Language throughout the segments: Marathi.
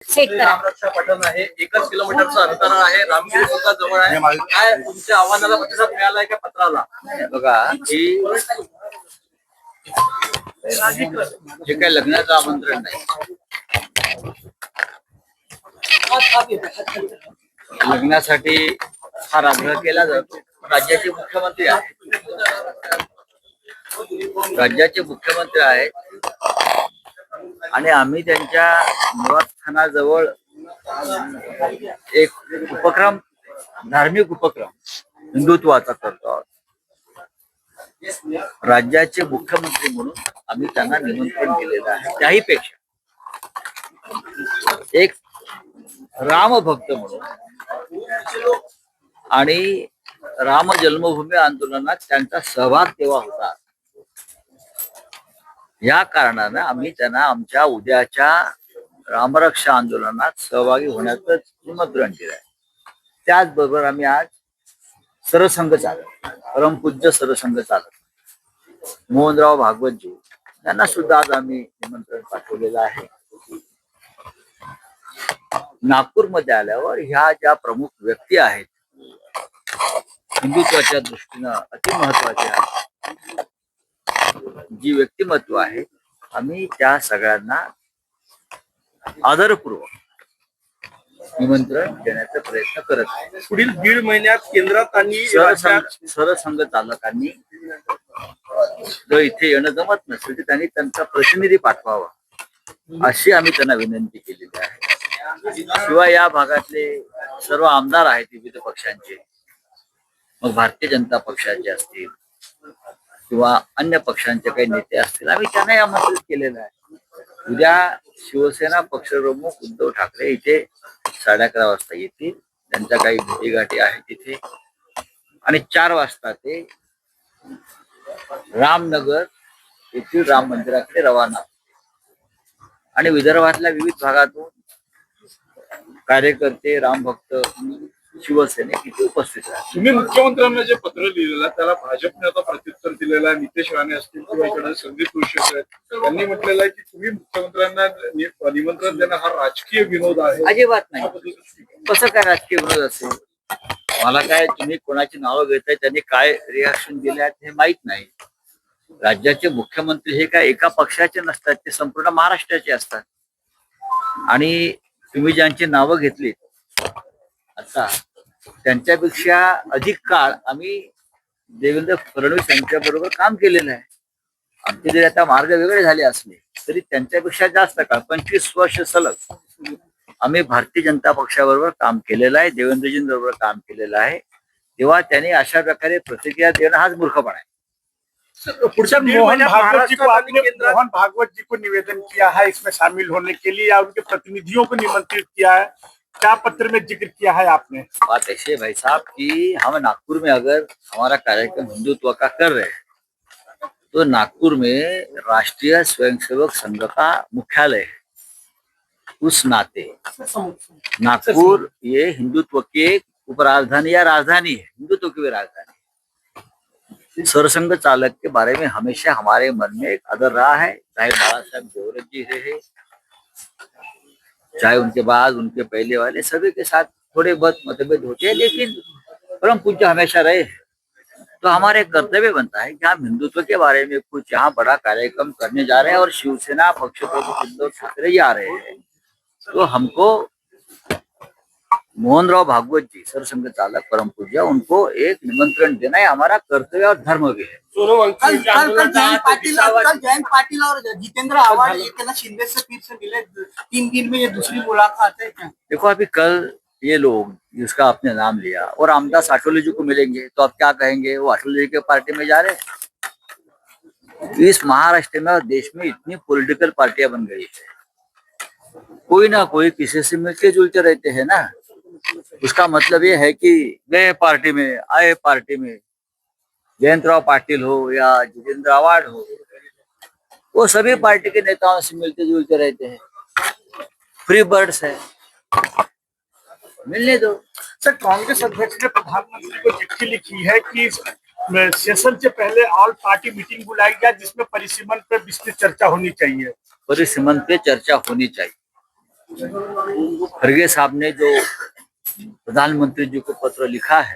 सेट करा. रामरक्षा पॅटर्न आहे, 1 किलोमीटरचं अंतर आहे, रामगिरी सुद्धा जवळ आहे. काय तुमच्या आव्हानाला प्रतिसाद मिळालाय का पत्राला? बघा की हे काही लग्नाचं आमंत्रण नाही. लग्नासाठी हा आग्रह केला जातो. राज्याचे मुख्यमंत्री आहेत, आणि आम्ही त्यांच्या निवासस्थानाजवळ एक उपक्रम, धार्मिक उपक्रम हिंदुत्वाचा करतो आहोत. राज्याचे मुख्यमंत्री म्हणून आम्ही त्यांना निमंत्रण दिलेलं आहे. त्याही पेक्षा एक रामभक्त म्हणून आणि राम जन्मभूमी आंदोलनात त्यांचा सहभाग तेव्हा होता, या कारणानं आम्ही त्यांना आमच्या उद्याच्या रामरक्षा आंदोलनात सहभागी होण्याचं निमंत्रण दिलं आहे. त्याचबरोबर आम्ही आज सरसंघ चालक, परमपूज्य सरसंघ चालक मोहनराव भागवतजी यांना सुद्धा आज आम्ही निमंत्रण पाठवलेलं आहे. नागपूरमध्ये आल्यावर ह्या ज्या प्रमुख व्यक्ती आहेत, हिंदुत्वाच्या दृष्टीनं अति महत्वाचे आहेत, जी व्यक्तिमत्व आहे, आम्ही त्या सगळ्यांना आदरपूर्वक निमंत्रण देण्याचा प्रयत्न करत आहे. पुढील 1.5 महिन्यात केंद्रात आणि सरसंघ चालकांनी जर इथे येणं जमत नसेल तर त्यांनी त्यांचा प्रतिनिधी पाठवावा, अशी आम्ही त्यांना विनंती केलेली आहे. शिवाय या भागातले सर्व आमदार आहेत विविध पक्षांचे, मग भारतीय जनता पक्षाचे असतील किंवा अन्य पक्षांचे काही नेते असतील, आम्ही त्यांनाही आमंत्रित केलेलं आहे. उद्या शिवसेना पक्षप्रमुख उद्धव ठाकरे इथे 11:30 वाजता येतील. त्यांच्या काही भेटीगाठी आहेत तिथे, आणि 4 वाजता ते रामनगर येथील राम मंदिराकडे रवाना. आणि विदर्भातल्या विविध भागातून कार्यकर्ते, रामभक्त, शिवसैनिक इथे उपस्थित आहेत. तुम्ही मुख्यमंत्र्यांना जे पत्र लिहिलेलं त्याला भाजपने आता प्रत्युत्तर दिलेलं आहे. नितेश राणे असतील किंवा इकडे संदीप जोशी आहेत, त्यांनी म्हटलेलं आहे की तुम्ही मुख्यमंत्र्यांना निमंत्रण देणं हा राजकीय विनोद आहे. अजिबात नाही. कसं काय राजकीय विरोध असेल? मला काय, तुम्ही कोणाची नावं घेताय, त्यांनी काय रिॲक्शन दिले आहेत हे माहित नाही. राज्याचे मुख्यमंत्री हे काय एका पक्षाचे नसतात, ते संपूर्ण महाराष्ट्राचे असतात. आणि तुम्ही ज्यांची नावं घेतली आता, त्यांच्यापेक्षा अधिक काळ आम्ही देवेंद्र फडणवीस यांच्या बरोबर काम केलेलं आहे. आमचे जरी आता मार्ग वेगळे झाले असले तरी त्यांच्यापेक्षा जास्त काळ, 25 वर्ष सलग आम्ही भारतीय जनता पक्षाबरोबर काम केलेलं आहे, देवेंद्रजींबरोबर काम केलेलं आहे. तेव्हा त्यांनी अशा प्रकारे प्रतिक्रिया देणं हाच मूर्खपणा आहे. मोहन भागवत जी को निवेदन किया है इसमें शामिल होने के लिए, या उनके प्रतिनिधियों को निमंत्रित किया है, क्या पत्र में जिक्र किया है आपने? बात ऐसे है भाई साहब कि हम नागपुर में अगर हमारा कार्यक्रम हिंदुत्व का कर रहे हैं तो नागपुर में राष्ट्रीय स्वयंसेवक संघ का मुख्यालय है. उस नाते नागपुर ये हिंदुत्व की उपराजधानी या राजधानी है, हिंदुत्व की राजधानी. सरसंघ चालक के बारे में हमेशा हमारे मन में एक आदर रहा है, चाहे बाला साहब देवरत जी रहे, चाहे उनके बाद उनके पहले वाले, सभी के साथ थोड़े बहुत मतभेद होते हैं, लेकिन परम पूज्य हमेशा रहे. तो हमारे कर्तव्य बनता है कि हम हिंदुत्व के बारे में कुछ यहाँ बड़ा कार्यक्रम करने जा रहे हैं और शिवसेना पक्ष प्रमुख उद्धव ठाकरे जा रहे हैं, तो हमको मोहनराव भागवत जी सरसंघ चालक परम पूज्य, उनको एक निमंत्रण देना है हमारा कर्तव्य और धर्म भी है. कल जयंत पाटिल और जितेंद्र आव्हाड ये कहना शिंदे से फिर से मिले, 3 दिन में ये दूसरी मुलाकात है क्या? देखो, अभी कल ये लोग जिसका आपने नाम लिया और रामदास आठवले जी को मिलेंगे तो आप क्या कहेंगे? वो आठवले जी के पार्टी में जा रहे हैं. इस महाराष्ट्र में और देश में इतनी पॉलिटिकल पार्टियां बन गई है, कोई ना कोई किसी से मिलते जुलते रहते हैं ना. उसका मतलब ये है कि गए पार्टी में, आए पार्टी में, जयंतराव पाटिल हो या जितेंद्र आव्हाड हो, वो सभी पार्टी के नेताओं से मिलते जुलते रहते हैं. फ्री बर्ड्स है, मिलने दो. सर, कांग्रेस अध्यक्ष ने प्रधानमंत्री को चिट्ठी लिखी है कि सेशन से पहले ऑल पार्टी मीटिंग बुलाई जाए जिसमें परिसीमन पर विस्तृत चर्चा होनी चाहिए. परिसीमन पे चर्चा होनी चाहिए. खरगे साहब ने जो प्रधानमंत्री जी को पत्र लिखा है,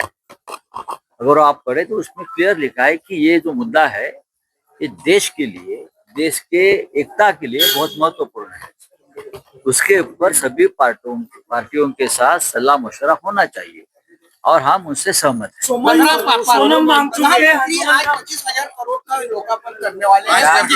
अगर आप पढ़े तो उसमें क्लियर लिखा है कि ये जो मुद्दा है ये देश के लिए, देश के एकता के लिए बहुत महत्वपूर्ण है। उसके ऊपर सभी पार्टियों के साथ सलाह मशवरा होना चाहिए और हम उनसे सहमत हैं। सोनम वांगचुक आज 25,000 करोड़ का लोकार्पण करने वाले हैं।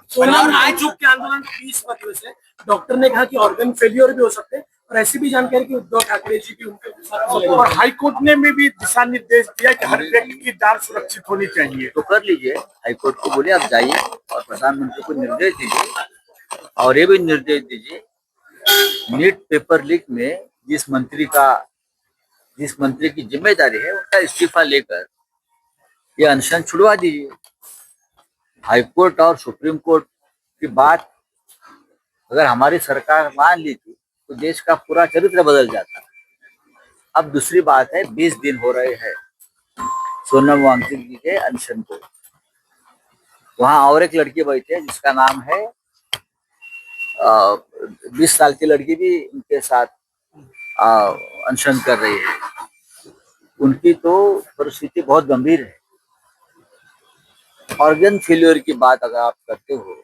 सोनम वांगचुक के आंदोलन 20 मत से डॉक्टर ने कहा कि ऑर्गन फेलियर भी हो सकते हैं और ऐसी भी जानकारी कि उद्धव ठाकरे जी भी उनके साथ और हाईकोर्ट ने भी दिशा निर्देश दिया कि हर व्यक्ति की जान सुरक्षित होनी चाहिए। तो कर लीजिए, हाईकोर्ट को बोले आप जाइए और प्रधानमंत्री को निर्देश दीजिए और ये भी निर्देश दीजिए नीट पेपर लीक में जिस मंत्री की जिम्मेदारी है उनका इस्तीफा लेकर ये अनशन छुड़वा दीजिए। हाईकोर्ट और सुप्रीम कोर्ट की बात अगर हमारी सरकार मान ली थी तो देश का पूरा चरित्र बदल जाता। अब दूसरी बात है, 20 दिन हो रहे हैं सोनम वांगचुक जी के अनशन को। वहां और एक लड़की बैठी है जिसका नाम है 20 साल की लड़की भी उनके साथ अनशन कर रही है। उनकी तो परिस्थिति बहुत गंभीर है। ऑर्गन फेल्योर की बात अगर आप करते हो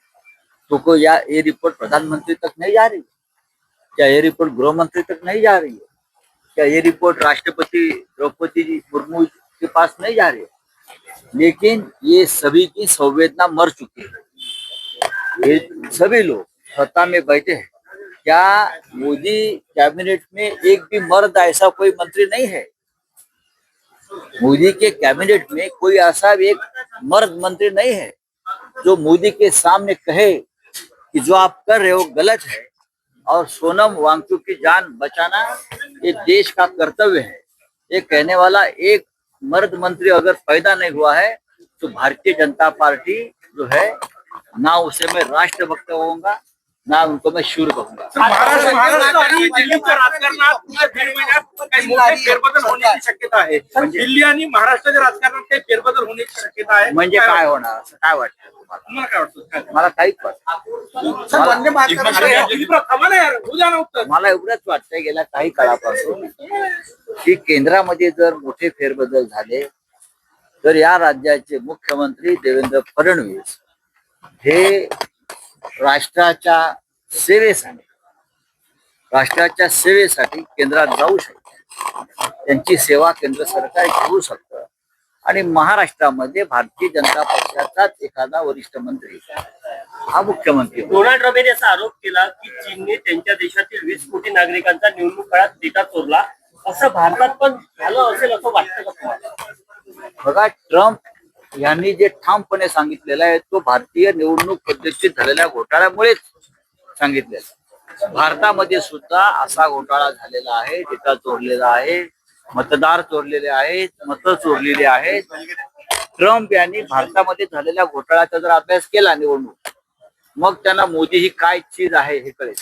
तो कोई या ये रिपोर्ट प्रधानमंत्री तक नहीं जा रही, क्या ये रिपोर्ट गृह मंत्री तक नहीं जा रही है, क्या ये रिपोर्ट राष्ट्रपति द्रौपदी जी मुर्मू के पास नहीं जा रही है? लेकिन ये सभी की संवेदना मर चुकी है। ये सभी लोग सत्ता में बैठे हैं। क्या मोदी कैबिनेट में एक भी मर्द ऐसा कोई मंत्री नहीं है? मोदी के कैबिनेट में कोई ऐसा एक मर्द मंत्री नहीं है जो मोदी के सामने कहे कि जो आप कर रहे हो गलत है और सोनम वांगचुक की जान बचाना ये देश का कर्तव्य है। ये कहने वाला एक मर्द मंत्री अगर पैदा नहीं हुआ है तो भारतीय जनता पार्टी जो है ना उसे मैं राष्ट्रभक्त कहूंगा ना उनको मैं शूर कहूंगा। महाराष्ट्र आणि दिल्लीच्या राजकारणात पुढे 1.5 महिन्यात काही मोठे फेरबदल होण्याची शक्यता आहे। दिल्ली आणि महाराष्ट्राच्या राजकारणात काही फेरबदल होण्याची शक्यता आहे। म्हणजे काय होणार असं काय वाटतं तुम्हाला काय वाटतं? मला काहीच मला एवढंच वाटतंय गेल्या काही काळापासून की केंद्रामध्ये जर मोठे फेरबदल झाले तर या राज्याचे मुख्यमंत्री देवेंद्र फडणवीस हे राष्ट्राच्या सेवेसाठी केंद्रात जाऊ शकते। त्यांची सेवा केंद्र सरकार घेऊ शकतं आणि महाराष्ट्रामध्ये भारतीय जनता पक्षाचाच एखादा वरिष्ठ मंत्री हा मुख्यमंत्री। डोनाल्ड ट्रम्प यांनी असा आरोप केला की चीनने त्यांच्या देशातील 20 कोटी नागरिकांचा निवडणूक काळात डेटा चोरला, असं भारतात पण झालं असेल असं वाटतं का तुम्हाला? बघा, ट्रम्प यांनी जे ठामपणे सांगितलेलं आहे तो भारतीय निवडणूक पद्धतीत झालेल्या घोटाळ्यामुळेच सांगितलेलं। भारतामध्ये सुद्धा असा घोटाळा झालेला आहे, डेटा चोरलेला आहे, मतदार चोरलेले आहेत, मतं चोरलेली आहेत। ट्रम्प यांनी भारतामध्ये झालेल्या घोटाळ्याचा जर अभ्यास केला निवडणूक, मग त्यांना मोदी ही काय चीज आहे हे कळेल।